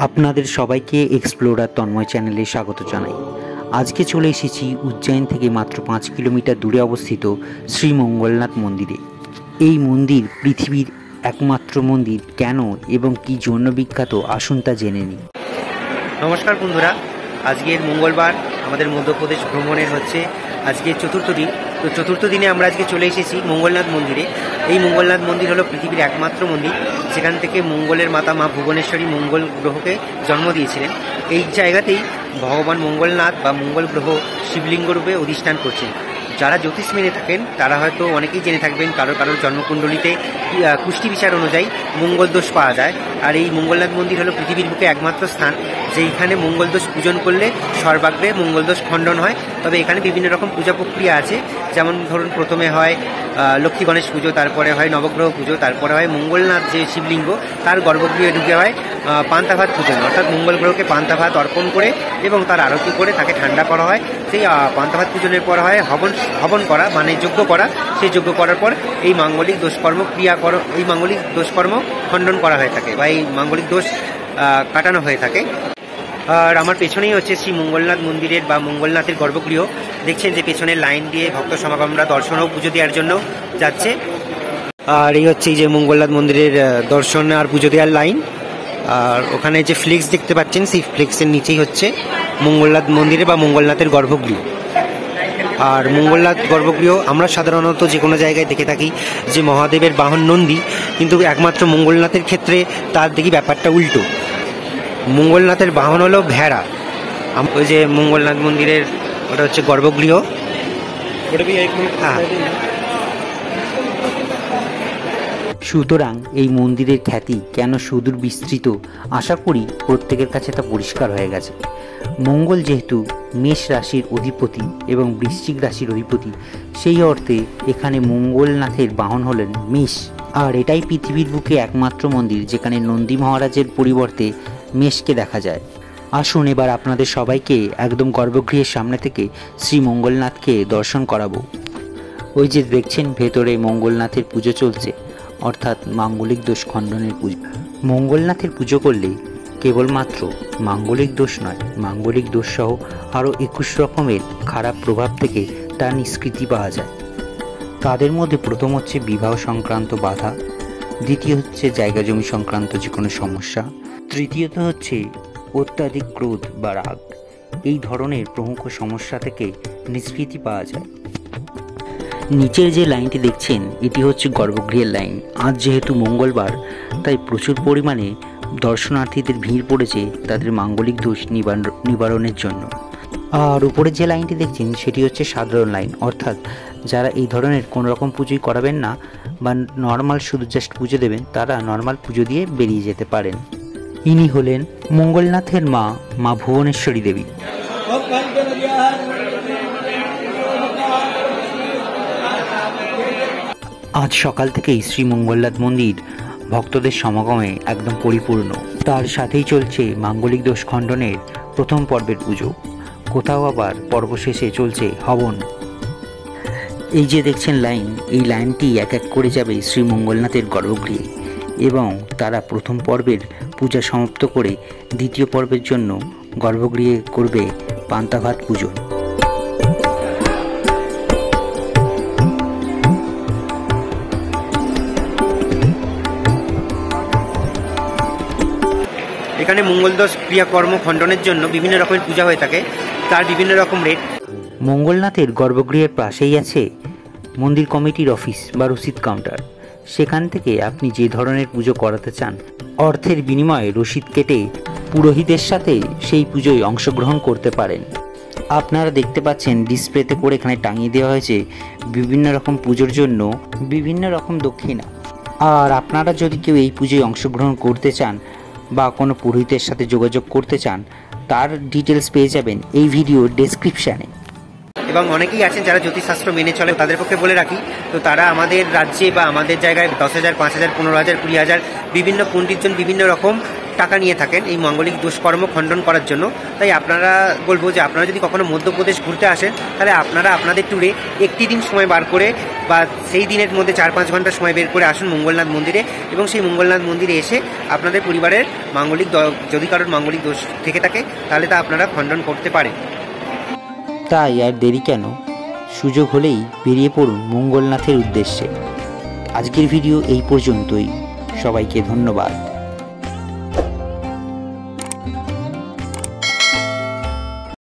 আপনাদের সবাইকে এক্সপ্লোরার তন্ময় চ্যানেলে স্বাগত জানাই। আজকে চলে এসেছি উজ্জয়ন থেকে মাত্র 5 কিলোমিটার দূরে অবস্থিত শ্রী মঙ্গলনাথ মন্দিরে। এই মন্দির পৃথিবীর একমাত্র মন্দির, কেন এবং কি জন্য বিখ্যাত আসুন তা জেনে নিই। নমস্কার বন্ধুরা, আজকের মঙ্গলবার আমাদের মধ্যপ্রদেশ ভ্রমণের হচ্ছে আজকে চতুর্থ দিন। তো চতুর্থ দিনে আমরা আজকে চলে এসেছি মঙ্গলনাথ মন্দিরে। এই মঙ্গলনাথ মন্দির হলো পৃথিবীর একমাত্র মন্দির যেখান থেকে মঙ্গলের মাতা মা ভুবনেশ্বরী মঙ্গল গ্রহকে জন্ম দিয়েছিলেন। এই জায়গাতেই ভগবান মঙ্গলনাথ বা মঙ্গল গ্রহ শিবলিঙ্গ রূপে অধিষ্ঠান করছেন। যারা জ্যোতিষ মেনে থাকেন তারা হয়তো অনেকেই জেনে থাকবেন, কারোর জন্মকুণ্ডলিতে কুষ্টি বিচার অনুযায়ী মঙ্গল দোষ পাওয়া যায়। আর এই মঙ্গলনাথ মন্দির হলো পৃথিবীর বুকে একমাত্র স্থান যেখানে মঙ্গল দোষ পূজন করলে সর্বাগ্রে মঙ্গল দোষ খণ্ডন হয়। তবে এখানে বিভিন্ন রকম পূজা প্রক্রিয়া আছে, যেমন ধরুন প্রথমে হয় লক্ষ্মী গণেশ পুজো, তারপরে হয় নবগ্রহ পুজো, তারপরে হয় মঙ্গলনাথ যে শিবলিঙ্গ তার গর্ভগৃহে ঢুকে হয় পান্তা ভাত পূজন, অর্থাৎ মঙ্গল গ্রহকে পান্তা ভাত অর্পণ করে এবং তার আরতি করে তাকে ঠান্ডা করা হয়। সেই পান্তা ভাত পূজনের পর হয় হবন করা, মানে যজ্ঞ করা। সেই যজ্ঞ করার পর এই মাঙ্গলিক দোষকর্ম খণ্ডন করা হয়ে থাকে বা এই মাঙ্গলিক দোষ কাটানো হয়ে থাকে। আর আমার পেছনেই হচ্ছে শ্রী মঙ্গলনাথ মন্দিরের বা মঙ্গলনাথের গর্ভগৃহ। দেখছেন যে পেছনের লাইন দিয়ে ভক্ত সমাগমরা দর্শন ও পুজো দেওয়ার জন্য যাচ্ছে। আর এই হচ্ছে এই যে মঙ্গলনাথ মন্দিরের দর্শন আর পুজো দেওয়ার লাইন। আর ওখানে যে ফ্লেক্স দেখতে পাচ্ছেন সেই ফ্লেক্সের নিচেই হচ্ছে মঙ্গলনাথ মন্দিরে বা মঙ্গলনাথের গর্ভগৃহ। আর মঙ্গলনাথ গর্ভগৃহ আমরা সাধারণত যে কোনো জায়গায় দেখে থাকি যে মহাদেবের বাহন নন্দী, কিন্তু একমাত্র মঙ্গলনাথের ক্ষেত্রে তার দেখি ব্যাপারটা উল্টো। মঙ্গলনাথের বাহন হলো ভেড়া। ওই যে মঙ্গলনাথ মন্দিরের ওটা হচ্ছে গর্ভগৃহ। সুতরাং এই মন্দিরের খ্যাতি কেন সুদূর বিস্তৃত, আশা করি প্রত্যেকের কাছে তা পরিষ্কার হয়ে গেছে। মঙ্গল যেহেতু মেষ রাশির অধিপতি এবং বৃশ্চিক রাশির অধিপতি, সেই অর্থে এখানে মঙ্গলনাথের বাহন হলেন মেষ। আর এটাই পৃথিবীর বুকে একমাত্র মন্দির যেখানে নন্দী মহারাজের পরিবর্তে মেষকে দেখা যায়। আসুন এবার আপনাদের সবাইকে একদম গর্ভগৃহের সামনে থেকে শ্রী মঙ্গলনাথকে দর্শন করাবো। ওই যে দেখছেন ভেতরে মঙ্গলনাথের পুজো চলছে, অর্থাৎ মাঙ্গলিক দোষ খণ্ডনের পুজো। মঙ্গলনাথের পুজো করলে কেবলমাত্র মাঙ্গলিক দোষ নয়, মাঙ্গলিক দোষ সহ আরও 21 রকমের খারাপ প্রভাব থেকে তার নিষ্কৃতি পাওয়া যায়। তাদের মধ্যে প্রথম হচ্ছে বিবাহ সংক্রান্ত বাধা, দ্বিতীয় হচ্ছে জায়গা জমি সংক্রান্ত যে কোনো সমস্যা, তৃতীয়ত হচ্ছে অত্যাধিক ক্রোধ বা রাগ। এই ধরনের প্রমুখ সমস্যা থেকে নিষ্কৃতি পাওয়া যায়। নিচের যে লাইনটি দেখছেন এটি হচ্ছে গর্ভগৃহের লাইন। আজ যেহেতু মঙ্গলবার, তাই প্রচুর পরিমাণে দর্শনার্থীদের ভিড় পড়েছে তাদের মাঙ্গলিক দোষ নিবারণের জন্য। আর উপরে যে লাইনটি দেখছেন সেটি হচ্ছে সাধারণ লাইন, অর্থাৎ যারা এই ধরনের কোনো রকম পুজোই করাবেন না বা নর্মাল শুধু জাস্ট পুজো দেবেন, তারা নর্মাল পুজো দিয়ে বেরিয়ে যেতে পারেন। ইনি হলেন মঙ্গলনাথের মা ভুবনেশ্বরী দেবী। আজ সকাল থেকেই শ্রী মঙ্গলনাথ মন্দির ভক্তদের সমাগমে একদম পরিপূর্ণ। তার সাথেই চলছে মাঙ্গলিক দোষ খণ্ডনের প্রথম পর্বের পুজো। কোথাও আবার পর্ব শেষে চলছে হবন। এই যে দেখছেন লাইন, এই লাইনটি এক এক করে যাবে শ্রী মঙ্গলনাথের গর্ভগৃহে এবং তারা প্রথম পর্বের পূজা সমাপ্ত করে দ্বিতীয় পর্বের জন্য গর্ভগৃহে করবে পান্তা ভাত পূজন। এখানে মঙ্গলদোষ ক্রিয়াকর্ম খণ্ডনের জন্য বিভিন্ন রকমের পূজা হয়ে থাকে, তার বিভিন্ন রকম রেট। মঙ্গলনাথের গর্ভগৃহের পাশেই আছে মন্দির কমিটির অফিস বা রসিদ কাউন্টার। সেখান থেকে আপনি যে ধরনের পুজো করাতে চান অর্থের বিনিময়ে রসিদ কেটে পুরোহিতের সাথে সেই পুজোয় অংশগ্রহণ করতে পারেন। আপনারা দেখতে পাচ্ছেন ডিসপ্লেতে করে এখানে টাঙিয়ে দেওয়া হয়েছে বিভিন্ন রকম পুজোর জন্য বিভিন্ন রকম দক্ষিণা। আর আপনারা যদি কেউ এই পুজোয় অংশগ্রহণ করতে চান বা কোনো পুরোহিতের সাথে যোগাযোগ করতে চান, তার ডিটেলস পেয়ে যাবেন এই ভিডিওর ডেসক্রিপশানে। এবং অনেকেই আছেন যারা জ্যোতিষশাস্ত্র মেনে চলে, তাদের পক্ষে বলে রাখি, তো তারা আমাদের রাজ্যে বা আমাদের জায়গায় 10,000, 5,000, 15,000, 20,000 বিভিন্ন পণ্ডিতজন বিভিন্ন রকম টাকা নিয়ে থাকেন এই মাঙ্গলিক দুষ্কর্ম খণ্ডন করার জন্য। তাই আপনারা বলবো যে আপনারা যদি কখনো মধ্যপ্রদেশ ঘুরতে আসেন, তাহলে আপনারা আপনাদের ট্যুরে একটি দিন সময় বার করে বা সেই দিনের মধ্যে 4-5 ঘন্টা সময় বের করে আসুন মঙ্গলনাথ মন্দিরে, এবং সেই মঙ্গলনাথ মন্দিরে এসে আপনাদের পরিবারের মাঙ্গলিক যদি কারোর মাঙ্গলিক দোষ থেকে থাকে তাহলে তা আপনারা খণ্ডন করতে পারেন। তাই আর দেরি কেন, সুযোগ হলেই বেরিয়ে পড়ুন মঙ্গলনাথের উদ্দেশ্যে। আজকের ভিডিও এই পর্যন্তই। সবাইকে ধন্যবাদ।